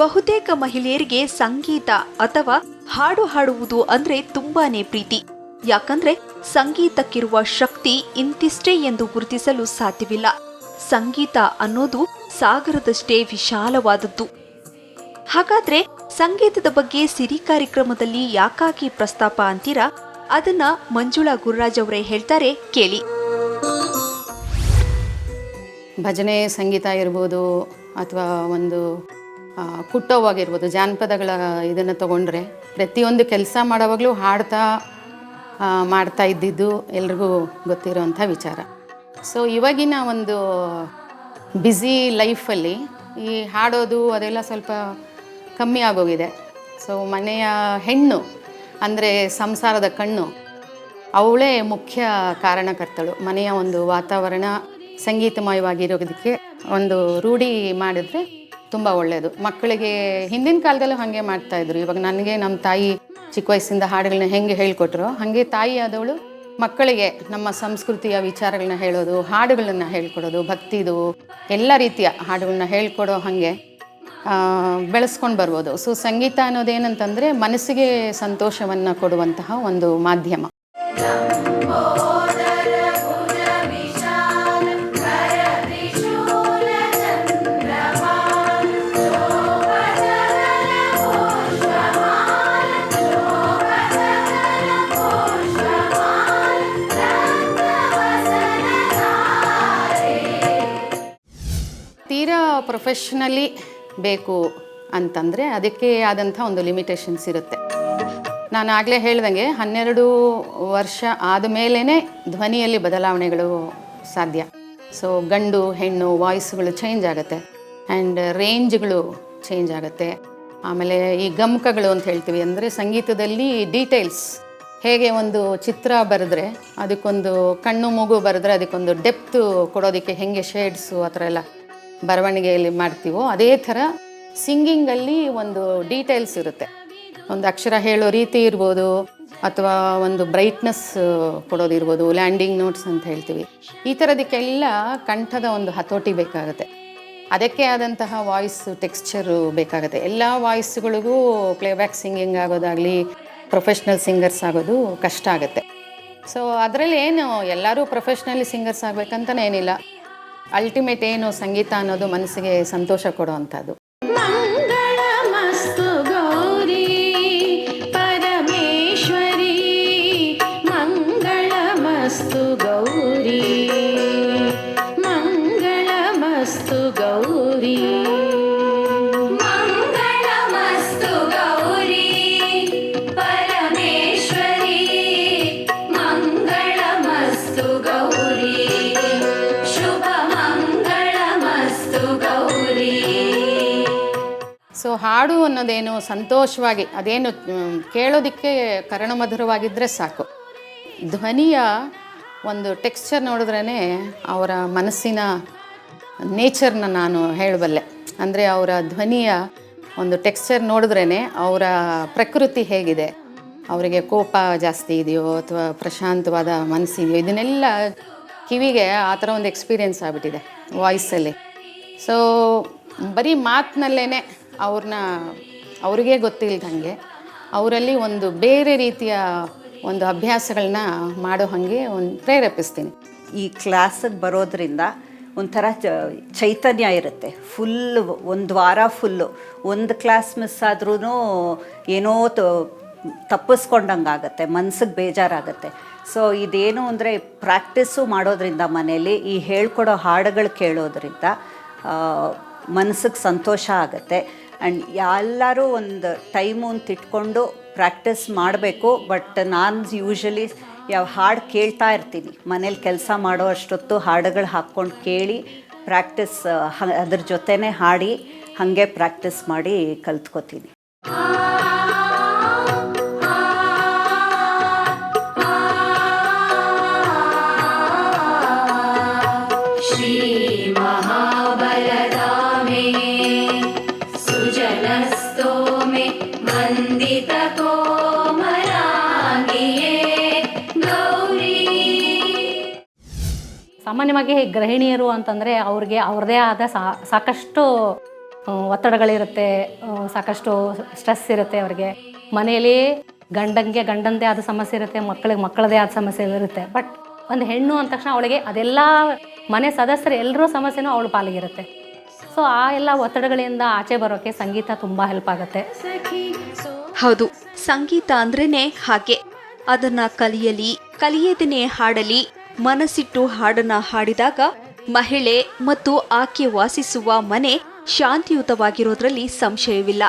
ಬಹುತೇಕ ಮಹಿಳೆಯರಿಗೆ ಸಂಗೀತ ಅಥವಾ ಹಾಡು ಹಾಡುವುದು ಅಂದ್ರೆ ತುಂಬಾನೇ ಪ್ರೀತಿ. ಯಾಕಂದ್ರೆ ಸಂಗೀತಕ್ಕಿರುವ ಶಕ್ತಿ ಇಂತಿಷ್ಟೇ ಎಂದು ಗುರುತಿಸಲು ಸಾಧ್ಯವಿಲ್ಲ. ಸಂಗೀತ ಅನ್ನೋದು ಸಾಗರದಷ್ಟೇ ವಿಶಾಲವಾದದ್ದು. ಹಾಗಾದ್ರೆ ಸಂಗೀತದ ಬಗ್ಗೆ ಸಿರಿ ಕಾರ್ಯಕ್ರಮದಲ್ಲಿ ಯಾಕಾಗಿ ಪ್ರಸ್ತಾಪ ಅಂತೀರಾ? ಅದನ್ನ ಮಂಜುಳಾ ಗುರುರಾಜ್ ಅವರೇ ಹೇಳ್ತಾರೆ, ಕೇಳಿ. ಭಜನೆ ಸಂಗೀತ ಇರ್ಬೋದು ಅಥವಾ ಒಂದು ಕುಟ್ಟೋವಾಗಿರ್ಬೋದು, ಜಾನಪದಗಳ ಇದನ್ನು ತಗೊಂಡ್ರೆ ಪ್ರತಿಯೊಂದು ಕೆಲಸ ಮಾಡೋವಾಗಲೂ ಹಾಡ್ತಾ ಮಾಡ್ತಾ ಇದ್ದಿದ್ದು ಎಲ್ರಿಗೂ ಗೊತ್ತಿರೋವಂಥ ವಿಚಾರ. ಸೊ ಇವಾಗಿನ ಒಂದು ಬ್ಯುಸಿ ಲೈಫಲ್ಲಿ ಈ ಹಾಡೋದು ಅದೆಲ್ಲ ಸ್ವಲ್ಪ ಕಮ್ಮಿ ಆಗೋಗಿದೆ. ಸೊ ಮನೆಯ ಹೆಣ್ಣು ಅಂದರೆ ಸಂಸಾರದ ಕಣ್ಣು, ಅವಳೇ ಮುಖ್ಯ ಕಾರಣಕರ್ತಳು. ಮನೆಯ ಒಂದು ವಾತಾವರಣ ಸಂಗೀತಮಯವಾಗಿರೋದಕ್ಕೆ ಒಂದು ರೂಢಿ ಮಾಡಿದ್ರೆ ತುಂಬ ಒಳ್ಳೆಯದು. ಮಕ್ಕಳಿಗೆ ಹಿಂದಿನ ಕಾಲದಲ್ಲೂ ಹಾಗೆ ಮಾಡ್ತಾಯಿದ್ರು. ಇವಾಗ ನನಗೆ ನಮ್ಮ ತಾಯಿ ಚಿಕ್ಕ ವಯಸ್ಸಿಂದ ಹಾಡುಗಳನ್ನ ಹೆಂಗೆ ಹೇಳ್ಕೊಟ್ರೋ ಹಾಗೆ ತಾಯಿ ಆದವಳು ಮಕ್ಕಳಿಗೆ ನಮ್ಮ ಸಂಸ್ಕೃತಿಯ ವಿಚಾರಗಳನ್ನ ಹೇಳೋದು, ಹಾಡುಗಳನ್ನ ಹೇಳ್ಕೊಡೋದು, ಭಕ್ತಿದು ಎಲ್ಲ ರೀತಿಯ ಹಾಡುಗಳನ್ನ ಹೇಳ್ಕೊಡೋ ಹಾಗೆ ಬೆಳೆಸ್ಕೊಂಡು ಬರ್ಬೋದು. ಸೊ ಸಂಗೀತ ಅನ್ನೋದೇನಂತಂದರೆ ಮನಸ್ಸಿಗೆ ಸಂತೋಷವನ್ನು ಕೊಡುವಂತಹ ಒಂದು ಮಾಧ್ಯಮ. ತೀರಾ ಪ್ರೊಫೆಷ್ನಲಿ ಬೇಕು ಅಂತಂದರೆ ಅದಕ್ಕೆ ಆದಂಥ ಒಂದು ಲಿಮಿಟೇಷನ್ಸ್ ಇರುತ್ತೆ. ನಾನು ಆಗಲೇ ಹೇಳ್ದಂಗೆ 12 ವರ್ಷ ಆದಮೇಲೇ ಧ್ವನಿಯಲ್ಲಿ ಬದಲಾವಣೆಗಳು ಸಾಧ್ಯ. ಸೊ ಗಂಡು ಹೆಣ್ಣು ವಾಯ್ಸ್ಗಳು ಚೇಂಜ್ ಆಗುತ್ತೆ ಆ್ಯಂಡ್ ರೇಂಜ್ಗಳು ಚೇಂಜ್ ಆಗುತ್ತೆ. ಆಮೇಲೆ ಈ ಗಮಕಗಳು ಅಂತ ಹೇಳ್ತೀವಿ, ಅಂದರೆ ಸಂಗೀತದಲ್ಲಿ ಡೀಟೇಲ್ಸ್ ಹೇಗೆ ಒಂದು ಚಿತ್ರ ಬರೆದ್ರೆ ಅದಕ್ಕೊಂದು ಕಣ್ಣು ಮೂಗು ಬರೆದ್ರೆ ಅದಕ್ಕೊಂದು ಡೆಪ್ತು ಕೊಡೋದಕ್ಕೆ ಹೆಂಗೆ ಶೇಡ್ಸು ಆ ಥರ ಎಲ್ಲ ಬರವಣಿಗೆಯಲ್ಲಿ ಮಾಡ್ತೀವೋ ಅದೇ ಥರ ಸಿಂಗಿಂಗಲ್ಲಿ ಒಂದು ಡೀಟೇಲ್ಸ್ ಇರುತ್ತೆ. ಒಂದು ಅಕ್ಷರ ಹೇಳೋ ರೀತಿ ಇರ್ಬೋದು ಅಥವಾ ಒಂದು ಬ್ರೈಟ್ನೆಸ್ ಕೊಡೋದಿರ್ಬೋದು, ಲ್ಯಾಂಡಿಂಗ್ ನೋಟ್ಸ್ ಅಂತ ಹೇಳ್ತೀವಿ. ಈ ಥರದಕ್ಕೆಲ್ಲ ಕಂಠದ ಒಂದು ಹತೋಟಿ ಬೇಕಾಗುತ್ತೆ. ಅದಕ್ಕೆ ಆದಂತಹ ವಾಯ್ಸ್ ಟೆಕ್ಸ್ಚರು ಬೇಕಾಗುತ್ತೆ. ಎಲ್ಲ ವಾಯ್ಸ್ಗಳಿಗೂ ಪ್ಲೇಬ್ಯಾಕ್ ಸಿಂಗಿಂಗ್ ಆಗೋದಾಗಲಿ ಪ್ರೊಫೆಷ್ನಲ್ ಸಿಂಗರ್ಸ್ ಆಗೋದು ಕಷ್ಟ ಆಗುತ್ತೆ. ಸೊ ಅದರಲ್ಲಿ ಏನು ಎಲ್ಲರೂ ಪ್ರೊಫೆಷ್ನಲಿ ಸಿಂಗರ್ಸ್ ಆಗಬೇಕಂತಲೇ ಏನಿಲ್ಲ. ಅಲ್ಟಿಮೇಟ್ ಏನು ಸಂಗೀತ ಅನ್ನೋದು ಮನಸ್ಸಿಗೆ ಸಂತೋಷ ಕೊಡೋ ಅಂಥದ್ದು. ಸೊ ಹಾಡು ಅನ್ನೋದೇನು ಸಂತೋಷವಾಗಿ ಅದೇನು ಕೇಳೋದಕ್ಕೆ ಕರ್ಣಮಧುರವಾಗಿದ್ದರೆ ಸಾಕು. ಧ್ವನಿಯ ಒಂದು ಟೆಕ್ಸ್ಚರ್ ನೋಡಿದ್ರೇ ಅವರ ಮನಸ್ಸಿನ ನೇಚರ್ನ ನಾನು ಹೇಳಬಲ್ಲೆ. ಅಂದರೆ ಅವರ ಧ್ವನಿಯ ಒಂದು ಟೆಕ್ಸ್ಚರ್ ನೋಡಿದ್ರೇ ಅವರ ಪ್ರಕೃತಿ ಹೇಗಿದೆ, ಅವರಿಗೆ ಕೋಪ ಜಾಸ್ತಿ ಇದೆಯೋ ಅಥವಾ ಪ್ರಶಾಂತವಾದ ಮನಸ್ಸಿದೆಯೋ, ಇದನ್ನೆಲ್ಲ ಕಿವಿಗೆ ಆ ಥರ ಒಂದು ಎಕ್ಸ್ಪೀರಿಯೆನ್ಸ್ ಆಗಿಬಿಟ್ಟಿದೆ ವಾಯ್ಸಲ್ಲಿ. ಸೊ ಬರೀ ಮಾತಿನಲ್ಲೇ ಅವ್ರಿಗೆ ಗೊತ್ತಿಲ್ಲದಂಗೆ ಅವರಲ್ಲಿ ಒಂದು ಬೇರೆ ರೀತಿಯ ಒಂದು ಅಭ್ಯಾಸಗಳನ್ನ ಮಾಡೋ ಹಾಗೆ ಒಂದು ಪ್ರೇರೇಪಿಸ್ತೀನಿ. ಈ ಕ್ಲಾಸಿಗೆ ಬರೋದ್ರಿಂದ ಒಂಥರ ಚೈತನ್ಯ ಇರುತ್ತೆ. ಒಂದು ವಾರ ಫುಲ್ಲು ಒಂದು ಕ್ಲಾಸ್ ಮಿಸ್ ಆದ್ರೂ ಏನೋ ತಪ್ಪಿಸ್ಕೊಂಡಂಗೆ ಆಗುತ್ತೆ, ಮನ್ಸಿಗೆ ಬೇಜಾರಾಗುತ್ತೆ. ಸೊ ಇದೇನು ಅಂದರೆ ಪ್ರಾಕ್ಟೀಸು ಮಾಡೋದ್ರಿಂದ ಮನೇಲಿ ಈ ಹೇಳ್ಕೊಡೋ ಹಾಡುಗಳು ಕೇಳೋದ್ರಿಂದ ಮನಸ್ಸಿಗೆ ಸಂತೋಷ ಆಗುತ್ತೆ. ಆ್ಯಂಡ್ ಎಲ್ಲರೂ ಒಂದು ಟೈಮು ಅಂತ ಇಟ್ಕೊಂಡು ಪ್ರಾಕ್ಟೀಸ್ ಮಾಡಬೇಕು. ಬಟ್ ನಾನು ಯೂಶ್ವಲಿ ಹಾಡು ಕೇಳ್ತಾ ಇರ್ತೀನಿ ಮನೇಲಿ ಕೆಲಸ ಮಾಡೋ ಅಷ್ಟೊತ್ತು ಹಾಡುಗಳು ಹಾಕ್ಕೊಂಡು ಕೇಳಿ ಪ್ರಾಕ್ಟೀಸ್ ಅದ್ರ ಜೊತೆನೇ ಹಾಡಿ ಹಾಗೆ ಪ್ರಾಕ್ಟೀಸ್ ಮಾಡಿ ಕಲ್ತ್ಕೋತೀನಿ. ಸಾಮಾನ್ಯವಾಗಿ ಗೃಹಿಣಿಯರು ಅಂತಂದರೆ ಅವ್ರಿಗೆ ಅವ್ರದ್ದೇ ಆದ ಸಾಕಷ್ಟು ಒತ್ತಡಗಳಿರುತ್ತೆ, ಸಾಕಷ್ಟು ಸ್ಟ್ರೆಸ್ ಇರುತ್ತೆ ಅವ್ರಿಗೆ. ಮನೆಯಲ್ಲಿ ಗಂಡಂದೇ ಆದ ಸಮಸ್ಯೆ ಇರುತ್ತೆ, ಮಕ್ಕಳದೇ ಆದ ಸಮಸ್ಯೆ ಇರುತ್ತೆ. ಬಟ್ ಒಂದು ಹೆಣ್ಣು ಅಂದ ತಕ್ಷಣ ಅವಳಿಗೆ ಅದೆಲ್ಲ ಮನೆ ಸದಸ್ಯರು ಎಲ್ಲರೂ ಸಮಸ್ಯೆನೂ ಅವಳ ಪಾಲಿಗಿರುತ್ತೆ. ಸೊ ಆ ಎಲ್ಲ ಒತ್ತಡಗಳಿಂದ ಆಚೆ ಬರೋಕ್ಕೆ ಸಂಗೀತ ತುಂಬ ಹೆಲ್ಪ್ ಆಗುತ್ತೆ. ಹೌದು, ಸಂಗೀತ ಅಂದ್ರೇನೆ ಹಾಗೆ. ಅದನ್ನ ಕಲಿಯದೇನೆ ಹಾಡಲಿ, ಮನಸ್ಸಿಟ್ಟು ಹಾಡನ್ನ ಹಾಡಿದಾಗ ಮಹಿಳೆ ಮತ್ತು ಆಕೆ ವಾಸಿಸುವ ಮನೆ ಶಾಂತಿಯುತವಾಗಿರೋದ್ರಲ್ಲಿ ಸಂಶಯವಿಲ್ಲ.